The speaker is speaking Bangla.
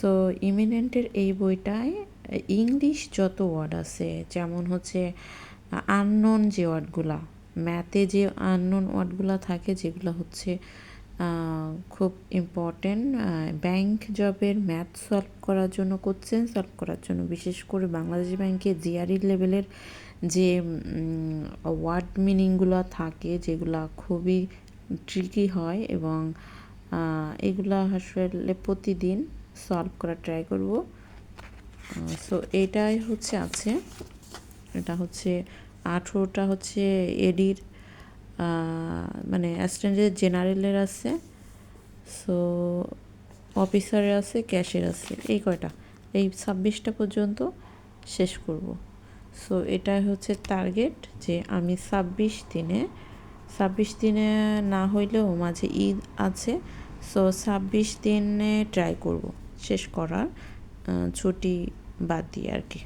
সো ইমিনেন্টের এই বইটায় ইংলিশ যত ওয়ার্ড আছে, যেমন হচ্ছে আননোন যে ওয়ার্ডগুলা, ম্যাথে যে আননোন ওয়ার্ডগুলো থাকে, যেগুলো হচ্ছে খুব ইম্পর্টেন্ট ব্যাংক জবের ম্যাথ সলভ করার জন্য, কোশ্চেন সলভ করার জন্য, বিশেষ করে বাংলাদেশ ব্যাংকে জিআরই লেভেলের যে ওয়ার্ড মিনিংগুলো থাকে, যেগুলো খুবই ট্রিকি হয়, এবং এগুলা আসলে প্রতিদিন সলভ করার ট্রাই করব। সো এটাই হচ্ছে আছে, এটা হচ্ছে 18টা হচ্ছে এডির মানে অ্যাসিস্ট্যান্ট জেনারেলের আছে, সো অফিসারের আছে, ক্যাশের আছে, এই কয়টা, এই 26টা পর্যন্ত শেষ করব। সো এটাই হচ্ছে টার্গেট, যে আমি 26 দিনে না হইলেও মাঝে ঈদ আছে, সো 26 দিনে ট্রাই করব শেষ করার, ছুটি বাদ দিয়ে আর কি।